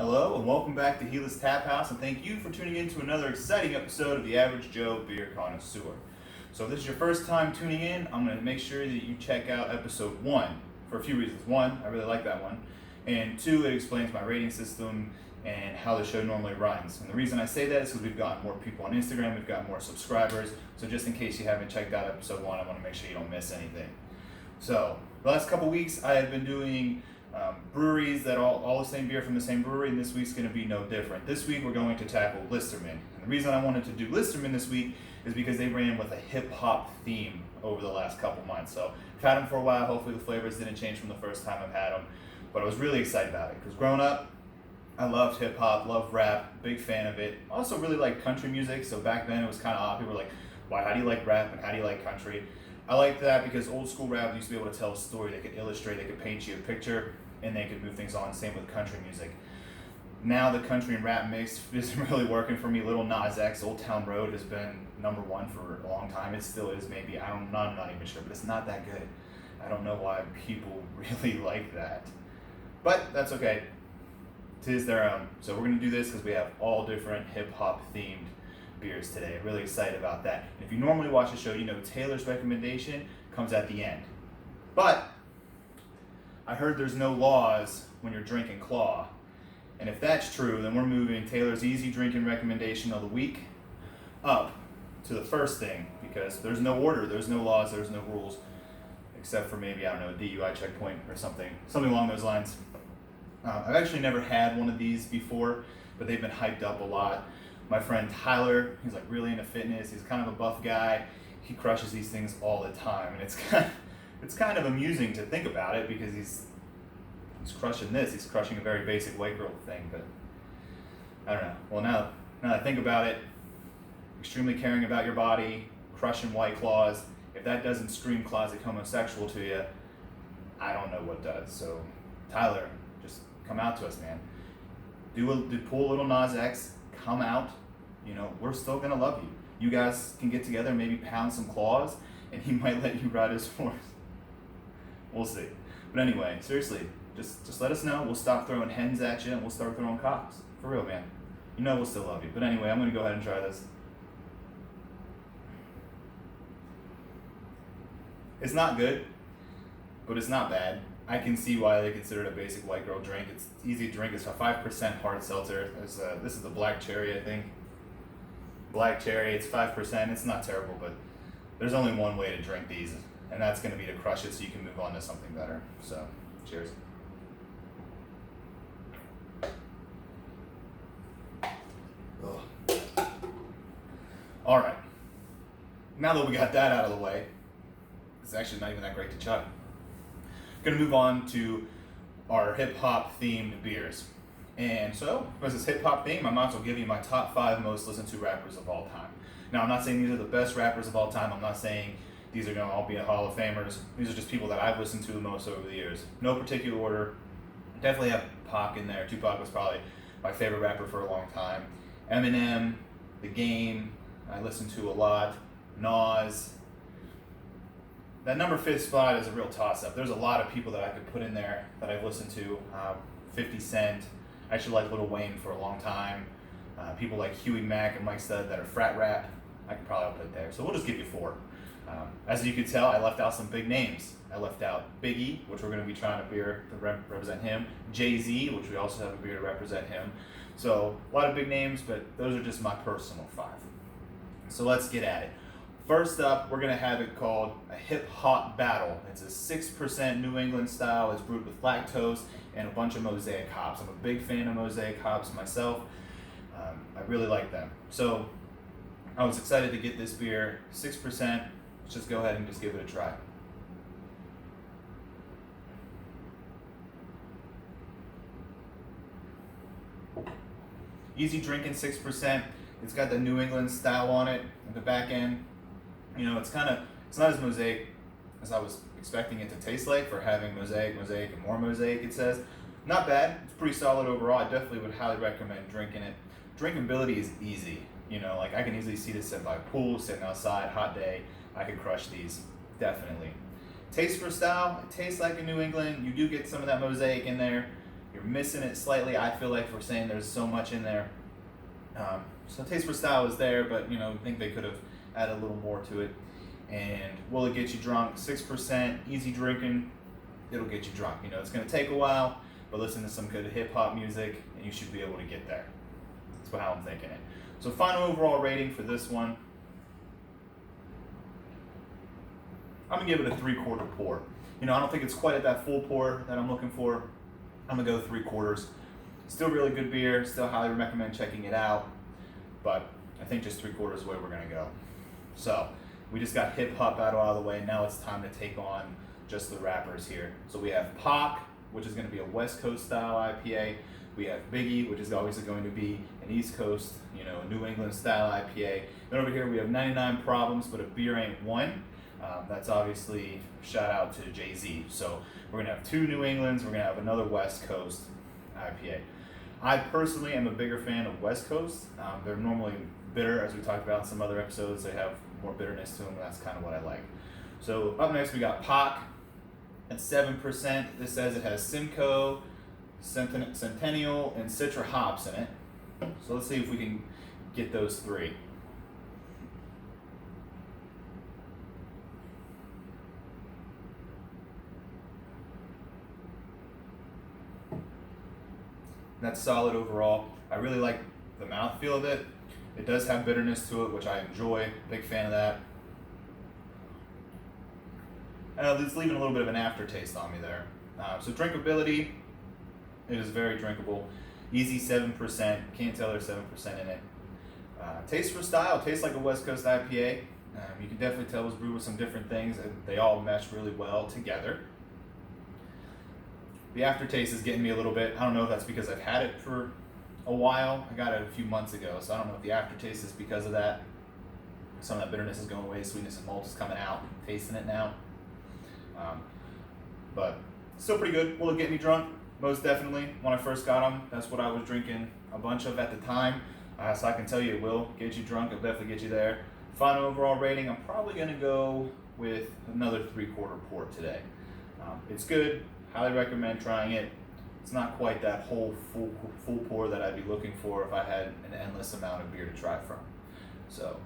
Hello and welcome back to Gela's Tap House, and thank you for tuning in to another exciting episode of the Average Joe Beer Connoisseur. So if this is your first time tuning in, I'm going to make sure that you check out episode 1 for a few reasons. 1, I really like that one, and 2, it explains my rating system and how the show normally runs. And the reason I say that is because we've gotten more people on Instagram, we've got more subscribers, so just in case you haven't checked out episode 1, I want to make sure you don't miss anything. So the last couple weeks I have been doing breweries that all the same beer from the same brewery, and this week's going to be no different. This week we're going to tackle Listermann. And the reason I wanted to do Listermann this week is because they ran with a hip-hop theme over the last couple months. So I've had them for a while. Hopefully the flavors didn't change from the first time I've had them, but I was really excited about it because growing up I loved hip-hop, loved rap, big fan of it. Also really liked country music, so back then it was kind of odd. People were like, why, how do you like rap and how do you like country? I liked that because old school rap used to be able to tell a story. They could illustrate, they could paint you a picture, and they could move things on. Same with country music. Now the country and rap mix isn't really working for me. Little Nas X, Old Town Road has been number one for a long time. It still is, maybe. I'm not even sure, but it's not that good. I don't know why people really like that. But that's okay. 'Tis their own. So we're going to do this because we have all different hip-hop themed beers today. I'm really excited about that. And if you normally watch the show, you know Taylor's recommendation comes at the end. But I heard there's no laws when you're drinking Claw. And if that's true, then we're moving Taylor's easy drinking recommendation of the week up to the first thing, because there's no order, there's no laws, there's no rules, except for maybe, I don't know, a DUI checkpoint or something along those lines. I've actually never had one of these before, but they've been hyped up a lot. My friend Tyler, he's like really into fitness, he's kind of a buff guy, he crushes these things all the time, and it's kind of amusing to think about it because he's crushing this. He's crushing a very basic white girl thing, but I don't know. Well, now that I think about it, extremely caring about your body, crushing White Claws, if that doesn't scream closet homosexual to you, I don't know what does. So, Tyler, just come out to us, man. Pull a little Nas X, come out. You know, we're still gonna love you. You guys can get together and maybe pound some claws, and he might let you ride his horse. We'll see. But anyway, seriously, just let us know. We'll stop throwing hens at you and we'll start throwing cocks. For real, man. You know we'll still love you. But anyway, I'm going to go ahead and try this. It's not good, but it's not bad. I can see why they consider it a basic white girl drink. It's easy to drink. It's a 5% hard seltzer. This is the black cherry, I think. Black cherry, it's 5%. It's not terrible, but there's only one way to drink these, and that's going to be to crush it so you can move on to something better. So, cheers. Ugh. All right. Now that we got that out of the way, it's actually not even that great to chug. Going to move on to our hip-hop themed beers. And so, because it's hip-hop theme, I might as well give you my top 5 most listened to rappers of all time. Now, I'm not saying these are the best rappers of all time. I'm not saying these are going to all be Hall of Famers. These are just people that I've listened to the most over the years. No particular order. Definitely have Pac in there. Tupac was probably my favorite rapper for a long time. Eminem, The Game, I listened to a lot. Nas. That number 5th spot is a real toss-up. There's a lot of people that I could put in there that I've listened to. 50 Cent. I actually liked Lil Wayne for a long time. People like Huey Mack and Mike Stud that are frat rap, I could probably put there. So we'll just give you 4. As you can tell, I left out some big names. I left out Biggie, which we're going to be trying a beer to represent him. Jay-Z, which we also have a beer to represent him. So a lot of big names, but those are just my personal 5. So let's get at it. First up, we're going to have it called a Hip Hop Battle. It's a 6% New England style. It's brewed with lactose and a bunch of mosaic hops. I'm a big fan of mosaic hops myself. I really like them. So I was excited to get this beer, 6%. Let's just go ahead and just give it a try. Easy drinking, 6%. It's got the New England style on it at the back end. You know, it's not as mosaic as I was expecting it to taste like for having mosaic, and more mosaic, it says. Not bad. It's pretty solid overall. I definitely would highly recommend drinking it. Drinkability is easy. You know, like I can easily see this sitting by a pool, sitting outside, hot day. I could crush these, definitely. Taste for style, it tastes like a New England. You do get some of that mosaic in there. you're missing it slightly. I feel like we're saying there's so much in there. So taste for style is there, but I think they could have added a little more to it. And will it get you drunk? 6%, easy drinking. It'll get you drunk. It's going to take a while, but listen to some good hip hop music, and you should be able to get there. That's how I'm thinking it. So final overall rating for this one, I'm gonna give it a 3/4 pour. I don't think it's quite at that full pour that I'm looking for. I'm gonna go 3/4. Still really good beer. Still highly recommend checking it out. But I think just 3/4 is the way we're gonna go. So we just got hip hop battle out of the way. Now it's time to take on just the rappers here. So we have Pac, which is gonna be a West Coast style IPA. We have Biggie, which is obviously going to be an East Coast, New England style IPA. Then over here we have 99 Problems, but a beer ain't one. That's obviously shout out to Jay-Z. So we're gonna have two New Englands, we're gonna have another West Coast IPA. I personally am a bigger fan of West Coast. They're normally bitter, as we talked about in some other episodes. They have more bitterness to them, and that's kind of what I like. So up next we got Pac at 7%. This says it has Simcoe, Centennial, and Citra hops in it. So let's see if we can get those three. That's solid overall. I really like the mouthfeel of it. It does have bitterness to it, which I enjoy. Big fan of that. And it's leaving a little bit of an aftertaste on me there. So drinkability, it is very drinkable. Easy 7%. Can't tell there's 7% in it. Taste for style, tastes like a West Coast IPA. You can definitely tell it was brewed with some different things, and they all mesh really well together. The aftertaste is getting me a little bit. I don't know if that's because I've had it for a while. I got it a few months ago, so I don't know if the aftertaste is because of that. Some of that bitterness is going away, sweetness and malt is coming out. I'm tasting it now. But still pretty good. Will it get me drunk? Most definitely. When I first got them, that's what I was drinking a bunch of at the time. So I can tell you it will get you drunk. It'll definitely get you there. Final overall rating, I'm probably going to go with another 3/4 pour today. It's good. Highly recommend trying it. It's not quite that whole full pour that I'd be looking for if I had an endless amount of beer to try from. So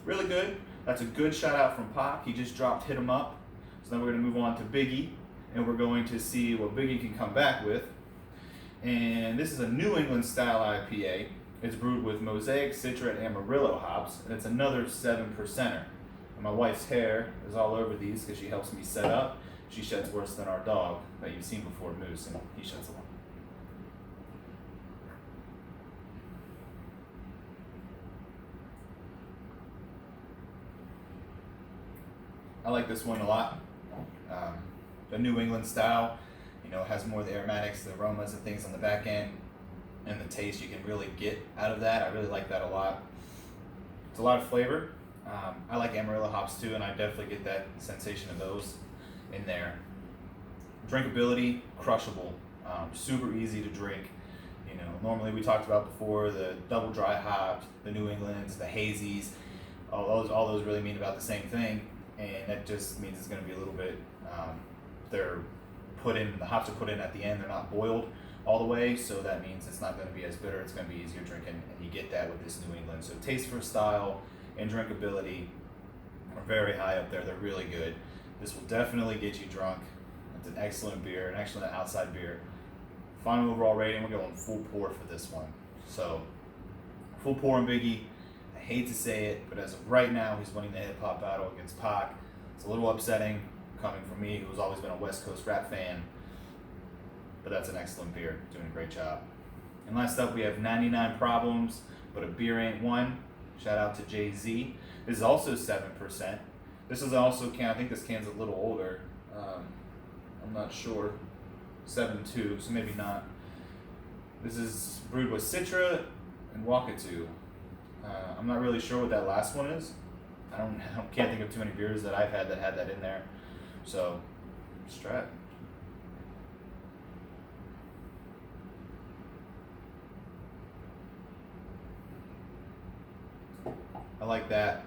really good. That's a good shout out from Pac. He just dropped Hit 'Em Up. So then we're going to move on to Biggie, and we're going to see what Biggie can come back with. And this is a New England style IPA. It's brewed with Mosaic, Citra, and Amarillo hops, and it's another 7%er. And my wife's hair is all over these because she helps me set up. She sheds worse than our dog that you've seen before, Moose, and he sheds a lot. I like this one a lot. The New England style, has more of the aromatics, the aromas and things on the back end, and the taste you can really get out of that. I really like that a lot. It's a lot of flavor. I like Amarillo hops too, and I definitely get that sensation of those in there. Drinkability, crushable, super easy to drink. Normally we talked about before the double dry hops, the New Englands, the hazies, all those really mean about the same thing, and that just means it's going to be a little bit. The hops are put in at the end. They're not boiled all the way, so that means it's not going to be as bitter. It's going to be easier drinking, and you get that with this New England. So taste for style and drinkability are very high up there. They're really good. This will definitely get you drunk. It's an excellent beer, an excellent outside beer. Final overall rating, we're going full pour for this one. So, full pour on Biggie. I hate to say it, but as of right now, he's winning the hip hop battle against Pac. It's a little upsetting coming from me, who's always been a West Coast rap fan. But that's an excellent beer, doing a great job. And last up, we have 99 Problems, but a beer ain't one. Shout out to Jay-Z. This is also 7%. This is also I think this can's a little older. I'm not sure. 7.2, so maybe not. This is brewed with Citra and Wakatu. I'm not really sure what that last one is. I can't think of too many beers that I've had that in there. So, let's try it. I like that.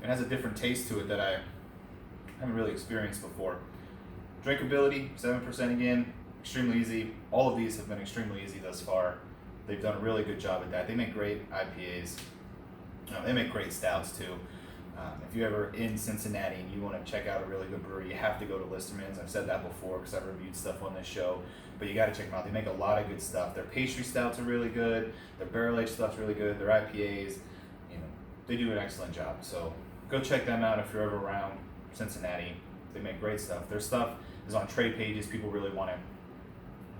It has a different taste to it that I haven't really experienced before. Drinkability, 7% again. extremely easy. All of these have been extremely easy thus far. They've done a really good job at that. They make great IPAs. They make great stouts too. If you're ever in Cincinnati and you want to check out a really good brewery, you have to go to Listermanns. I've said that before because I've reviewed stuff on this show, but you got to check them out. They make a lot of good stuff. Their pastry stouts are really good. Their barrel aged stuff's really good. Their IPAs, they do an excellent job. So go check them out if you're ever around Cincinnati. They make great stuff. Their stuff is on trade pages. People really want it.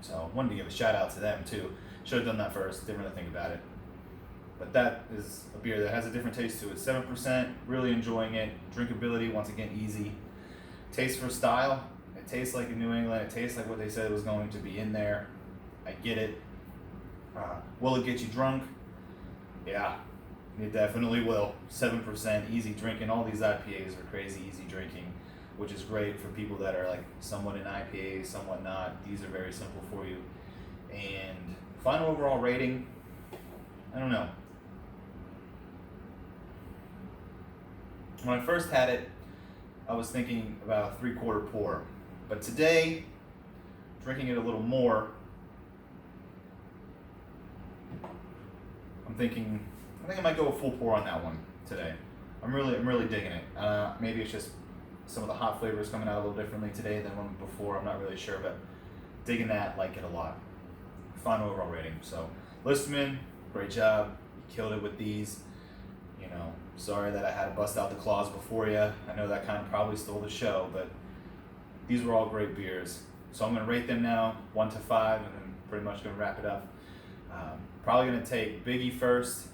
So wanted to give a shout out to them too. Should have done that first. Didn't really think about it. But that is a beer that has a different taste to it. 7%, really enjoying it. Drinkability, once again, easy. Taste for style, it tastes like in New England. It tastes like what they said was going to be in there. I get it. Will it get you drunk? Yeah, it definitely will. 7%, easy drinking. All these IPAs are crazy easy drinking, which is great for people that are like somewhat in IPAs, somewhat not. These are very simple for you. And final overall rating, I don't know. When I first had it, I was thinking about 3/4 pour. But today, drinking it a little more, I think I might go a full pour on that one today. I'm really digging it. Maybe it's just some of the hot flavors coming out a little differently today than one before. I'm not really sure, but digging that, like it a lot. Final overall rating. So, Listermann, great job. You killed it with these. Sorry that I had to bust out the claws before you. I know that kind of probably stole the show, but these were all great beers. So I'm going to rate them now, 1 to 5, and then pretty much going to wrap it up. Probably going to take Biggie first,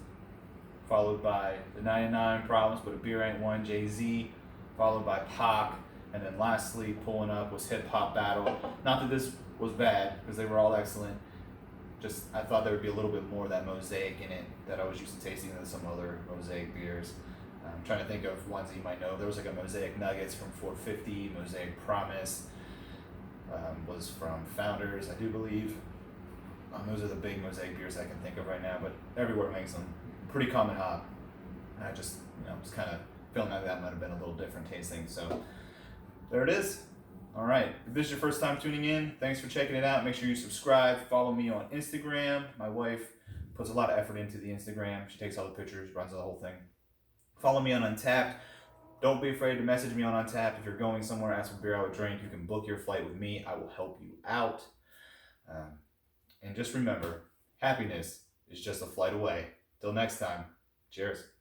followed by the 99 Problems, but a beer ain't one, Jay-Z, followed by Pac, and then lastly, pulling up was Hip Hop Battle. Not that this was bad, because they were all excellent. Just I thought there would be a little bit more of that mosaic in it that I was used to tasting in some other mosaic beers. I'm trying to think of ones that you might know. There was like a Mosaic Nuggets from 450, Mosaic Promise was from Founders, I do believe. Those are the big mosaic beers I can think of right now, but everywhere makes them. Pretty common hop. And I just, was kind of feeling like that might have been a little different tasting. So there it is. All right, if this is your first time tuning in, thanks for checking it out. Make sure you subscribe, follow me on Instagram. My wife puts a lot of effort into the Instagram. She takes all the pictures, runs the whole thing. Follow me on Untapped. Don't be afraid to message me on Untapped. If you're going somewhere, ask for beer I would drink. You can book your flight with me. I will help you out. And just remember, happiness is just a flight away. Till next time, cheers.